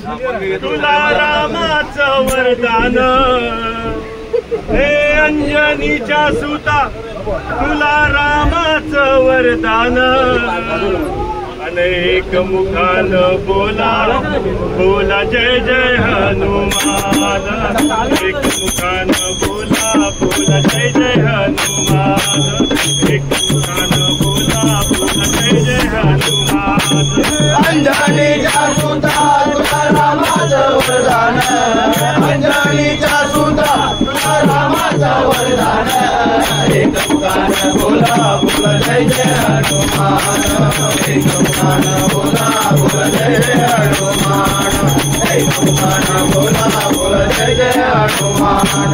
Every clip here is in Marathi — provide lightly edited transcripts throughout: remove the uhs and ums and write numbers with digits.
तुला रामाचं वरदान हे अंजनीच्या सुता तुला रामाचं वरदान अनेक मुखान बोला बोला जय जय हनुमान एक मुखान बोला बोला जय जय हनुमान एक मुखान बोला बोला जय जय हनुमान अंजनीच्या सुता तुला रामाचं वरदान अंजनीच्या सुता तुला रामाचं वरदान एक मुखान बोला बोला जय जय हनुमान एक मुखान बोला बोला जय जय हनुमान एक मुखान बोला बोला जय जय हनुमान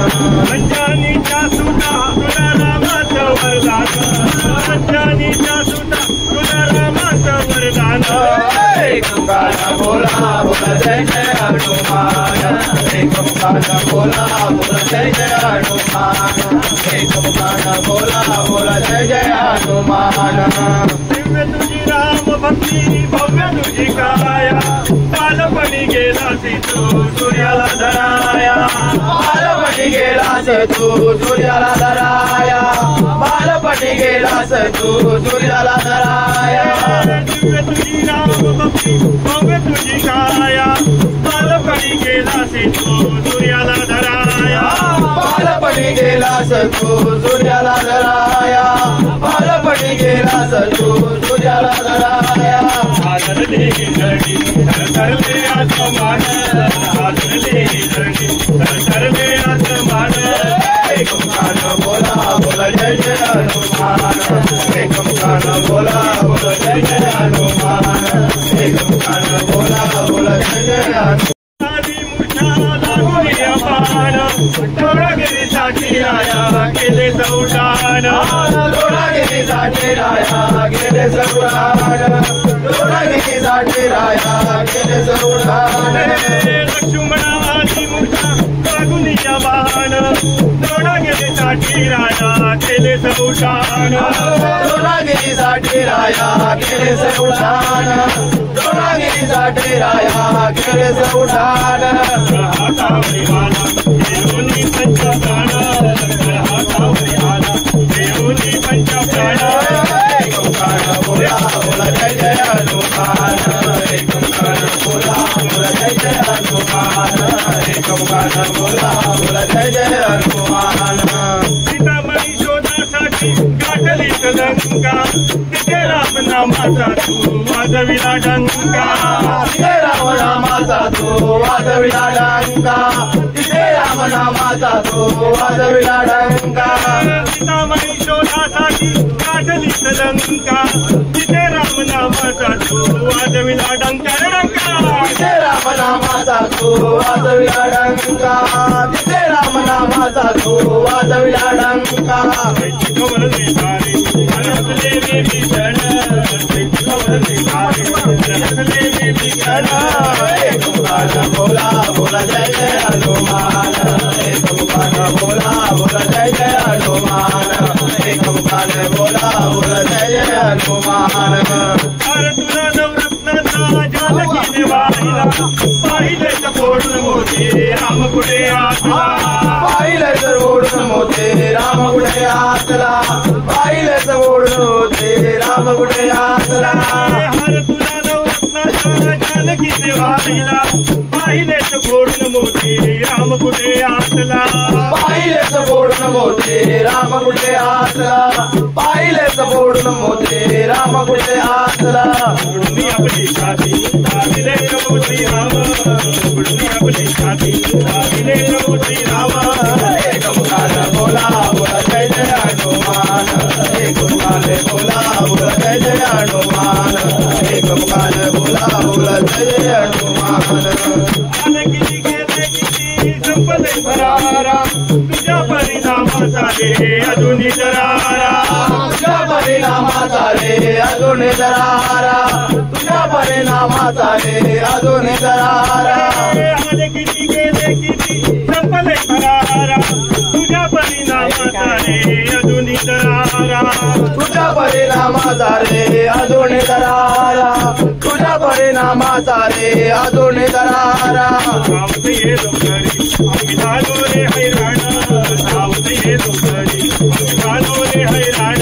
अंजनीच्या सुता तुला रामाचं वरदान अंजनीच्या सुता तुला रामाचं वरदान एक मुखान बोला बोला जय जय हनुमान एक मुखान बोला बोला जय जय हनुमान एक मुखान बोला बोला जय जय हनुमान दिव्य तुझी राम भक्ती भव्य तुझी काया बालपणी गेलासी तू सूर्याला धराया बालपणी गेलास तू सूर्याला धराया बालपणी गेलास तू सूर्याला धराया दिव्य तुझी राम भक्ती भव्य तुझी काया बालपणी गेलासी तू सूर्याला धराया बालपणी गेलास तू सूर्याला धराया बालपणी गेलास तू सूर्याला धराया आदरले धरणी करले आसमान आदरले धरणी करले आसमान एक मुखान बोला बोला जय जय हनुमान एक मुखान बोला बोला जय जय हनुमान एक मुखान बोला बोला जय जय हनुमान दोडागिरीसाठी राया केले चौडान दोडागिरीसाठी राया गेले चौडान दोडागिरीसाठी राया गेले चौडान लक्ष्मणाची मूर्ता बागुनीच्या वाहन दोडागिरीसाठी राया केले चौडान दोडागिरीसाठी राया गेले चौडान दोडागिरीसाठी राया गेले चौडान हातावरी आला देऊनी पंचप्राण हातावरी आला देऊनी पंचप्राण एक मुखान बोला बोला जय जय हनुमान एक मुखान बोला बोला जय जय हनुमान एक मुखान बोला बोला जय जय हनुमान सीतामणी शोधासाठी गाठलीच लंका तिथे राम नामाचा तू वाजविला डंका तिथे राम नामाचा तो वाजविला डंका तिथे राम नामाचा तो वाजविला डंका सीतामणी शोधासाठी गाठलीच लंका तिथे राम नामाचा तू वाजविला डंका तिथे राम नामाचा तो वाजविला डंका तिथे राम नामाचा तो वाजविला डंका गवळले सारे रसले मी भीषण गवळले सारे रसले मी भीषण एक मुखान बोला बोला जय जय हनुमान एक मुखान बोला बोला जय जय हनुमान एक मुखान बोला बोला जय जय हनुमान अरे तुला नवरत्नाचा जानकी वाहिला पाहिले फोडून मोठे राम कुठे आला पाहिले तर ओढून मोठे राम कुठे आसला पाहिले तर ओढून होते राम कुठे आसला हर तुला नवरत्नाचा जानकी वाहिला पाहिले फोडून मोठे राम कुठे आसला पाहिले तर ओढून मोठे राम कुठे आसला पाहिले तर ओढून मोठे राम कुठे आसला बुडली आपली छाती दाविले प्रभू श्रीराम बुडली आपली छाती दाविले प्रभू श्रीराम एक मुखान बोला बोला जय जय हनुमान एक मुखान बोला बोला जय जय हनुमान एक मुखान बोला बोला जय जय हनुमान आले किती गेले किती संपले भरारा तुझ्या परिणामाचा रे अजूनही दरारा तुझ्या परिणामाचा रे अजून दरारा तुझ्या परिणामाचा रे अजून दरारा आले किती गेले किती संपले भरारा तुझ्या परिणामाचा रे अजूनही दरारा तुझ्या परिणामाचा सारे अजून दरारा तुझ्या परिणामाचा रे अजून दरारा सावत ये डोंगरी आम्ही झालो रे हैराण सावत ये डोंगरी आम्ही झालो रे हैराण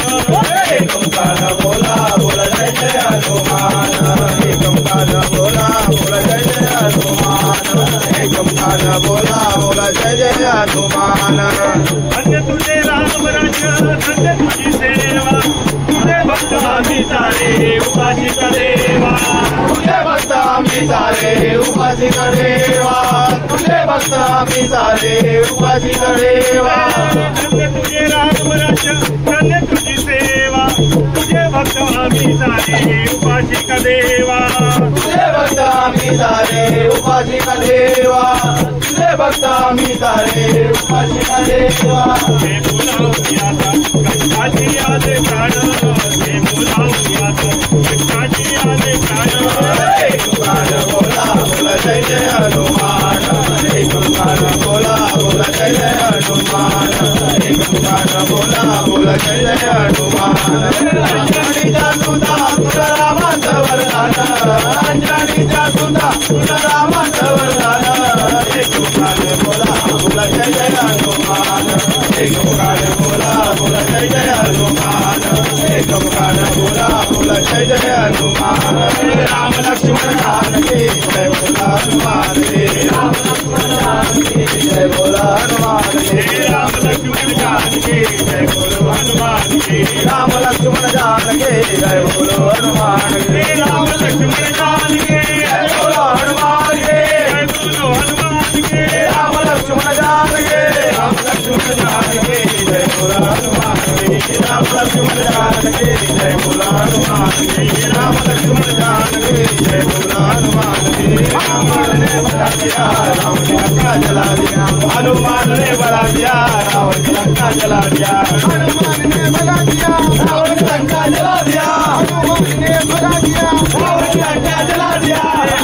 एकंकार बोला बोला जय जय हनुमान एकंकार बोला बोला जय जय हनुमान एकंकार बोला बोला जय जय हनुमान धन्य तुझे राम राज्य धन्य तुझी सेवा तुझे भक्त आम्ही सारे उपासिक देवा तुझे भक्त आम्ही सारे उपासिक देवा तुझे भक्त आम्ही सारे उपासिक देवा धन्य तुझे राम राज्य धन्य तुझी सेवा तुझे भक्त आम्ही सारे उपासिक देवा तुझे भक्त आम्ही सारे उपासिक देवा तुझे भक्त आम्ही सारे उपासिक देवा हे बोलावूया कष्टाची आले प्राण हे बोलावूया कष्टाची आले प्राण एकंकार बोला बोला जय जय हनुमान एकंकार बोला बोला जय जय हनुमान एकंकार बोला बोला जय जय हनुमान अंजनीचा सुधा तुझा रामाचा वरदान अंजनीचा सुधा तुझा रामाचा वरदान एकंकार बोला बोला जय जय हनुमान एकंकार बोला बोला जय जय हनुमान एकंकार बोला बोला जय जय हनुमान राम लक्ष्मण जानकी जय बोला हनुमान राम लक्ष्मण जानकी जय बोला हनुमान राम लक्ष्मण जानकी जय बोलो हनुमान राम लक्ष्मण जानकी जय बोलो हनुमान राम लक्ष्मण जानकी जय बोलो हनुमान जय बोलो हनुमान राम लक्ष्मण जानकी राम लक्ष्मण जानकी जय बोलो हनुमान राम लक्ष्मण जानकी जय बोलो हनुमान राम लक्ष्मण जानकी जय बोलो हनुमान हनुमान ने बड़ा दिया राम ने लंका जला दिया हनुमान ने बड़ा दिया रावण ने लंका जला दिया हनुमान ने बड़ा दिया रावण ने लंका जला दिया हनुमान ने बड़ा दिया रावण ने लंका जला दिया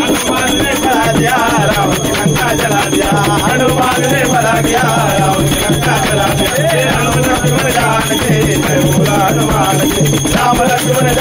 हनुमान ने बड़ा दिया रावण ने लंका जला दिया हनुमान ने बड़ा दिया रावण ने लंका जला दिया राम लक्ष्मण जानकी जय बोला हनुमान राम लक्ष्मण